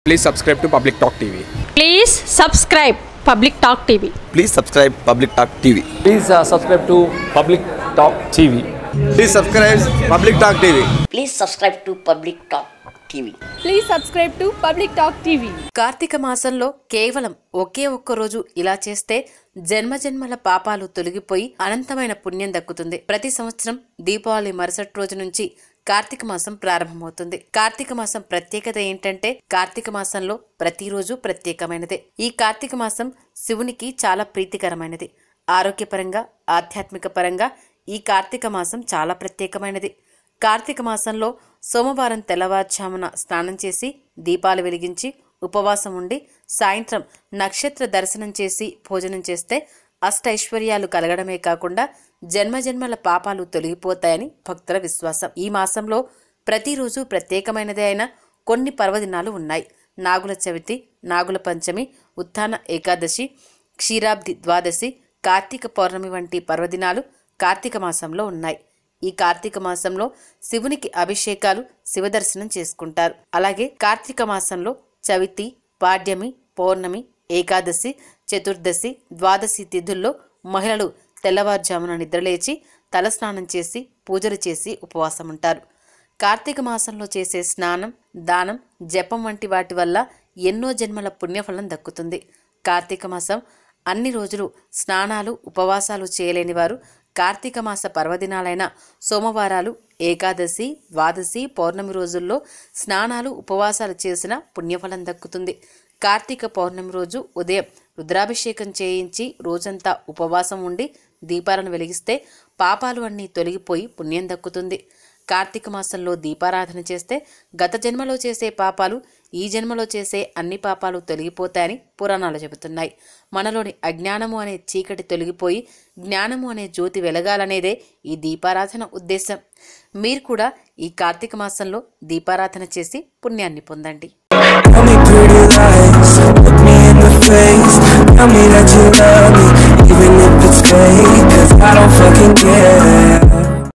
Please subscribe to Public Talk TV. Please subscribe Public Talk TV. Please subscribe Public Talk TV. Please subscribe to Public Talk TV. Please subscribe Public Talk TV. Please subscribe to Public Talk TV. Please subscribe to Public Talk TV. Karthika మాసంలో కేవలం ఒకే ఒక్క రోజు ఇలా చేస్తే జన్మజన్మల పాపాలు తొలగిపోయి అనంతమైన పుణ్యం దక్కుతుంది. ప్రతి సంవత్సరం దీపావళి మరుసటి రోజు నుంచి కార్తీక మాసం ప్రారంభమవుతుంది. కార్తీక మాసం ప్రత్యేకత ఏంటంటే కార్తీక మాసంలో ప్రతిరోజు ప్రత్యేకమైనదే. ఈ కార్తీక మాసం శివునికి చాలా ప్రీతికరమైనది. ఆరోగ్యపరంగా ఆధ్యాత్మిక పరంగా ఈ కార్తీక మాసం చాలా ప్రత్యేకమైనది. కార్తీక మాసంలో సోమవారం తెల్లవారుజామున స్నానం చేసి దీపాలు వెలిగించి ఉపవాసం ఉండి సాయంత్రం నక్షత్ర దర్శనం చేసి భోజనం చేస్తే అష్టైశ్వర్యాలు కలగడమే కాకుండా జన్మజన్మల పాపాలు తొలగిపోతాయని భక్తుల విశ్వాసం. ఈ మాసంలో ప్రతిరోజు ప్రత్యేకమైనదే అయిన కొన్ని పర్వదినాలు ఉన్నాయి. నాగుల చవితి, నాగుల పంచమి, ఉత్థాన ఏకాదశి, క్షీరాబ్ది ద్వాదశి, కార్తీక పౌర్ణమి వంటి పర్వదినాలు కార్తీక మాసంలో ఉన్నాయి. ఈ కార్తీక మాసంలో శివునికి అభిషేకాలు, శివదర్శనం చేసుకుంటారు. అలాగే కార్తీక మాసంలో చవితి, పాడ్యమి, పౌర్ణమి, ఏకాదశి, చతుర్దశి, ద్వాదశి తిథుల్లో మహిళలు తెల్లవారుజామున నిద్రలేచి తలస్నానం చేసి పూజలు చేసి ఉపవాసం ఉంటారు. కార్తీక మాసంలో చేసే స్నానం, దానం, జపం వంటి వాటి వల్ల ఎన్నో జన్మల పుణ్యఫలం దక్కుతుంది. కార్తీక మాసం అన్ని రోజులు స్నానాలు, ఉపవాసాలు చేయలేని వారు కార్తీక మాస పర్వదినాలైన సోమవారాలు, ఏకాదశి, ద్వాదశి, పౌర్ణమి రోజుల్లో స్నానాలు, ఉపవాసాలు చేసిన పుణ్యఫలం దక్కుతుంది. కార్తీక పౌర్ణమి రోజు ఉదయం రుద్రాభిషేకం చేయించి రోజంతా ఉపవాసం ఉండి దీపాలను వెలిగిస్తే పాపాలు అన్నీ తొలగిపోయి పుణ్యం దక్కుతుంది. కార్తీక మాసంలో దీపారాధన చేస్తే గత జన్మలో చేసే పాపాలు ఈ జన్మలో చేసే అన్ని పాపాలు తొలగిపోతాయని పురాణాలు చెబుతున్నాయి. మనలోని అజ్ఞానము అనే చీకటి తొలగిపోయి జ్ఞానము అనే జ్యోతి వెలగాలనేదే ఈ దీపారాధన ఉద్దేశం. మీరు కూడా ఈ కార్తీక మాసంలో దీపారాధన చేసి పుణ్యాన్ని పొందండి. Tell me pretty lies, look me in the face. Tell me that you love me, even if it's fake. 'Cause I don't fucking care.